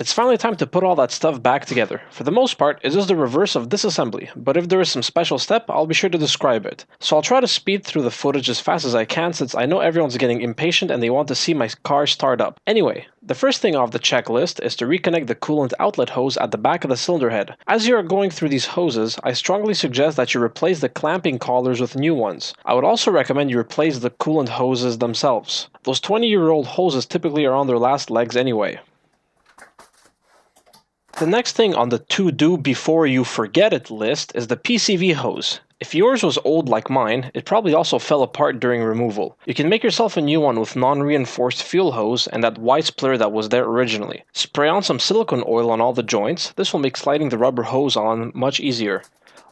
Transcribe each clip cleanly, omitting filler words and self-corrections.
It's finally time to put all that stuff back together. For the most part, it is the reverse of disassembly, but if there is some special step, I'll be sure to describe it. So I'll try to speed through the footage as fast as I can since I know everyone's getting impatient and they want to see my car start up. Anyway, the first thing off the checklist is to reconnect the coolant outlet hose at the back of the cylinder head. As you are going through these hoses, I strongly suggest that you replace the clamping collars with new ones. I would also recommend you replace the coolant hoses themselves. Those 20-year-old hoses typically are on their last legs anyway. The next thing on the to-do before you forget it list is the PCV hose. If yours was old like mine, it probably also fell apart during removal. You can make yourself a new one with non-reinforced fuel hose and that white splitter that was there originally. Spray on some silicone oil on all the joints. This will make sliding the rubber hose on much easier.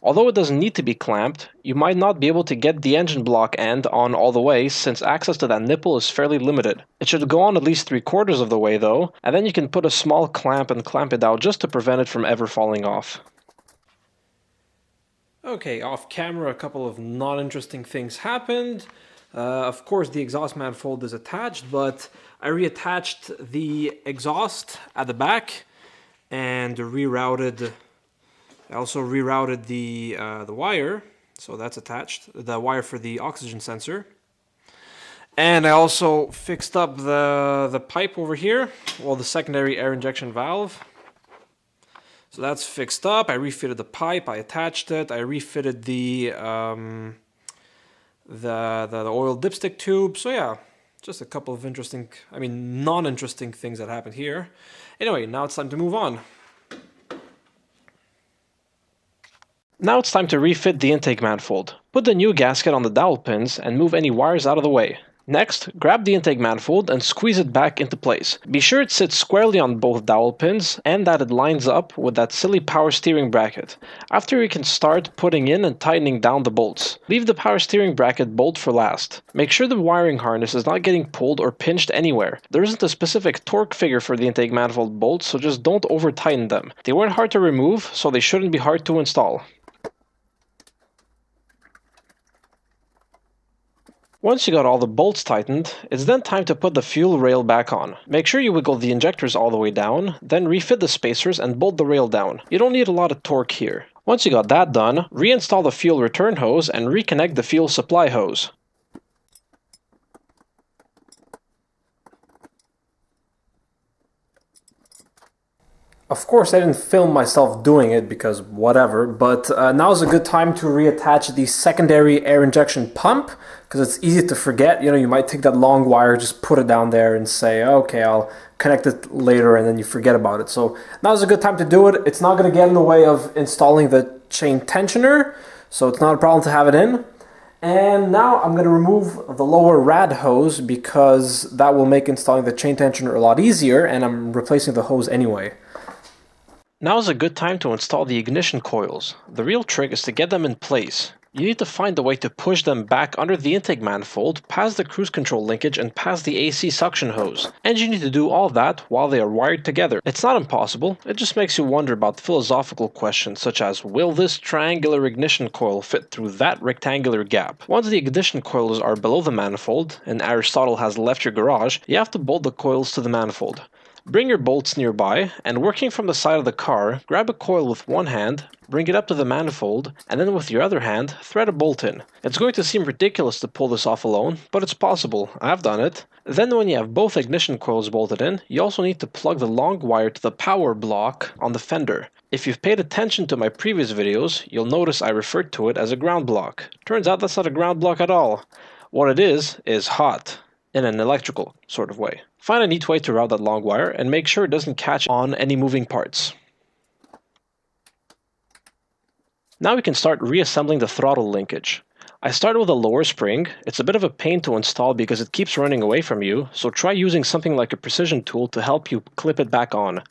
Although it doesn't need to be clamped, you might not be able to get the engine block end on all the way since access to that nipple is fairly limited. It should go on at least 3/4 of the way though, and then you can put a small clamp and clamp it out just to prevent it from ever falling off. Okay, off camera a couple of non-interesting things happened. Of course the exhaust manifold is attached, but I reattached the exhaust at the back and I also rerouted the wire, so that's attached, the wire for the oxygen sensor. And I also fixed up the pipe over here, well, the secondary air injection valve. So that's fixed up. I refitted the pipe, I attached it, I refitted the oil dipstick tube. So yeah, just a couple of non-interesting things that happened here. Anyway, now it's time to move on. Now it's time to refit the intake manifold. Put the new gasket on the dowel pins and move any wires out of the way. Next, grab the intake manifold and squeeze it back into place. Be sure it sits squarely on both dowel pins and that it lines up with that silly power steering bracket. After you can start putting in and tightening down the bolts. Leave the power steering bracket bolt for last. Make sure the wiring harness is not getting pulled or pinched anywhere. There isn't a specific torque figure for the intake manifold bolts, so just don't over tighten them. They weren't hard to remove, so they shouldn't be hard to install. Once you got all the bolts tightened, it's then time to put the fuel rail back on. Make sure you wiggle the injectors all the way down, then refit the spacers and bolt the rail down. You don't need a lot of torque here. Once you got that done, reinstall the fuel return hose and reconnect the fuel supply hose. Of course, I didn't film myself doing it because whatever, but now's a good time to reattach the secondary air injection pump because it's easy to forget. You know, you might take that long wire, just put it down there and say, okay, I'll connect it later, and then you forget about it. So now's a good time to do it. It's not going to get in the way of installing the chain tensioner, so it's not a problem to have it in. And now I'm going to remove the lower rad hose because that will make installing the chain tensioner a lot easier, and I'm replacing the hose anyway. Now is a good time to install the ignition coils. The real trick is to get them in place. You need to find a way to push them back under the intake manifold, past the cruise control linkage and past the AC suction hose. And you need to do all that while they are wired together. It's not impossible, it just makes you wonder about philosophical questions such as, will this triangular ignition coil fit through that rectangular gap? Once the ignition coils are below the manifold, and Aristotle has left your garage, you have to bolt the coils to the manifold. Bring your bolts nearby, and working from the side of the car, grab a coil with one hand, bring it up to the manifold, and then with your other hand, thread a bolt in. It's going to seem ridiculous to pull this off alone, but it's possible. I've done it. Then when you have both ignition coils bolted in, you also need to plug the long wire to the power block on the fender. If you've paid attention to my previous videos, you'll notice I referred to it as a ground block. Turns out that's not a ground block at all. What it is hot. In an electrical sort of way. Find a neat way to route that long wire and make sure it doesn't catch on any moving parts. Now we can start reassembling the throttle linkage. I started with a lower spring. It's a bit of a pain to install because it keeps running away from you, so try using something like a precision tool to help you clip it back on.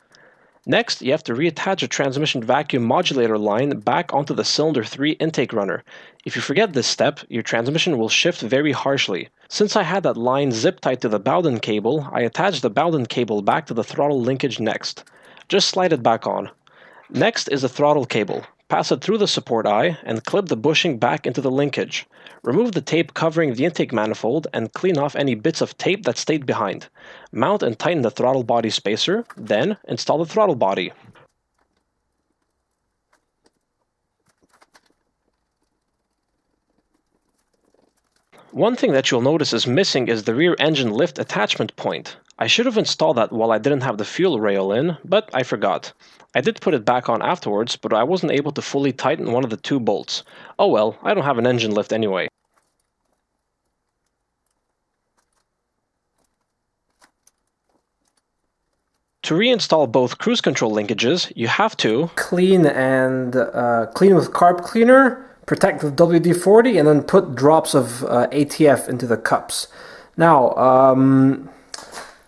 Next, you have to reattach a transmission vacuum modulator line back onto the cylinder 3 intake runner. If you forget this step, your transmission will shift very harshly. Since I had that line zip tied to the Bowden cable, I attached the Bowden cable back to the throttle linkage next. Just slide it back on. Next is the throttle cable. pass it through the support eye, and clip the bushing back into the linkage. Remove the tape covering the intake manifold and clean off any bits of tape that stayed behind. Mount and tighten the throttle body spacer, then install the throttle body. One thing that you'll notice is missing is the rear engine lift attachment point. I should have installed that while I didn't have the fuel rail in, but I forgot. I did put it back on afterwards, but I wasn't able to fully tighten one of the two bolts. Oh well, I don't have an engine lift anyway. To reinstall both cruise control linkages, you have to clean with carb cleaner, protect with WD-40, and then put drops of ATF into the cups. Now,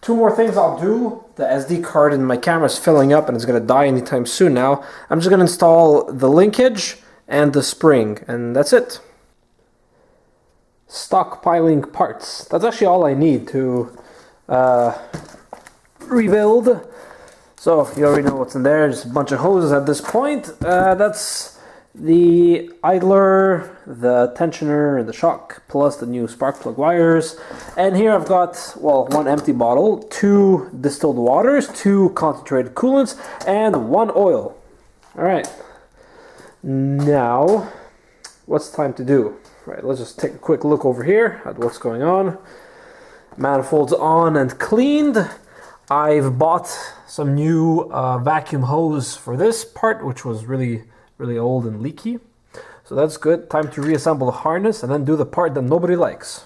two more things I'll do. The SD card in my camera is filling up and it's going to die anytime soon now. I'm just going to install the linkage and the spring, and that's it. Stockpiling parts. That's actually all I need to rebuild. So you already know what's in there. Just a bunch of hoses at this point. That's the idler, the tensioner, and the shock, plus the new spark plug wires. And here I've got, well, one empty bottle, 2 distilled waters, 2 concentrated coolants, and 1 oil. All right. Now, what's time to do? Right, let's just take a quick look over here at what's going on. Manifolds on and cleaned. I've bought some new vacuum hose for this part, which was really old and leaky. So that's good. Time to reassemble the harness and then do the part that nobody likes.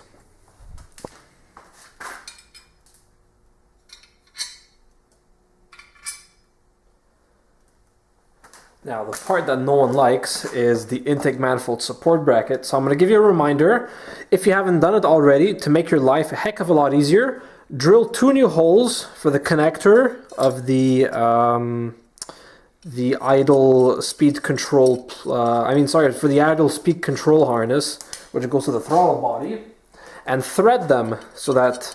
Now, the part that no one likes is the intake manifold support bracket. So I'm going to give you a reminder, if you haven't done it already, to make your life a heck of a lot easier, drill 2 new holes for the connector of the idle speed control, for the idle speed control harness, which goes to the throttle body, and thread them so that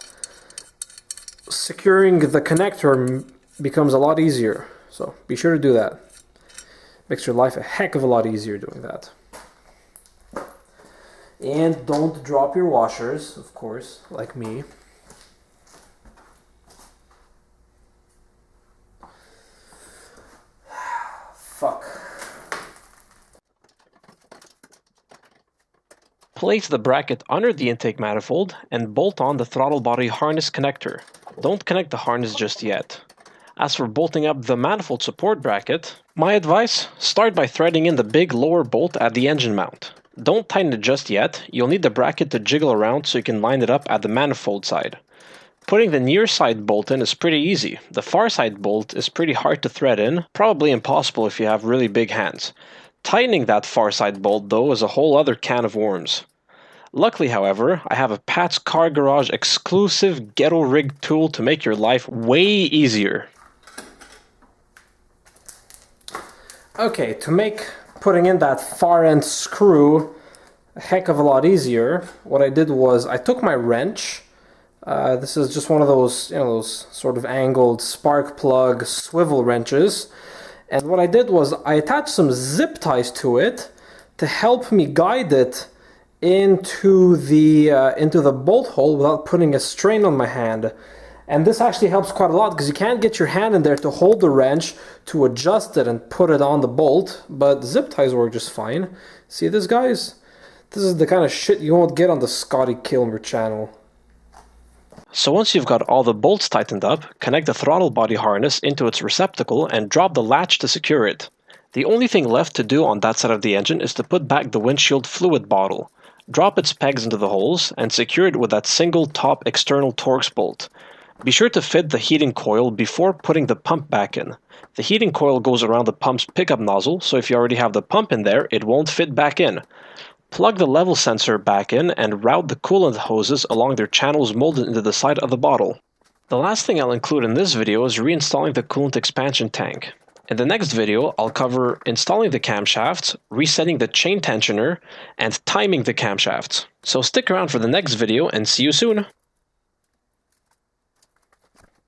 securing the connector becomes a lot easier. So be sure to do that. Makes your life a heck of a lot easier doing that. And don't drop your washers, of course, like me. Fuck. place the bracket under the intake manifold and bolt on the throttle body harness connector. Don't connect the harness just yet. As for bolting up the manifold support bracket, my advice, start by threading in the big lower bolt at the engine mount. Don't tighten it just yet, you'll need the bracket to jiggle around so you can line it up at the manifold side. Putting the near side bolt in is pretty easy. The far side bolt is pretty hard to thread in, probably impossible if you have really big hands. Tightening that far side bolt though is a whole other can of worms. Luckily, however, I have a Pat's Car Garage exclusive ghetto rig tool to make your life way easier. Okay, to make putting in that far end screw a heck of a lot easier, what I did was I took my wrench. This is just one of those, those sort of angled spark plug swivel wrenches. And what I did was I attached some zip ties to it to help me guide it into the bolt hole without putting a strain on my hand. And this actually helps quite a lot because you can't get your hand in there to hold the wrench to adjust it and put it on the bolt, but zip ties work just fine. See this, guys? This is the kind of shit you won't get on the Scotty Kilmer channel. So once you've got all the bolts tightened up, connect the throttle body harness into its receptacle and drop the latch to secure it. The only thing left to do on that side of the engine is to put back the windshield fluid bottle. Drop its pegs into the holes and secure it with that single top external Torx bolt. Be sure to fit the heating coil before putting the pump back in. The heating coil goes around the pump's pickup nozzle, so if you already have the pump in there, it won't fit back in. Plug the level sensor back in and route the coolant hoses along their channels molded into the side of the bottle. The last thing I'll include in this video is reinstalling the coolant expansion tank. In the next video, I'll cover installing the camshafts, resetting the chain tensioner, and timing the camshafts. So stick around for the next video and see you soon!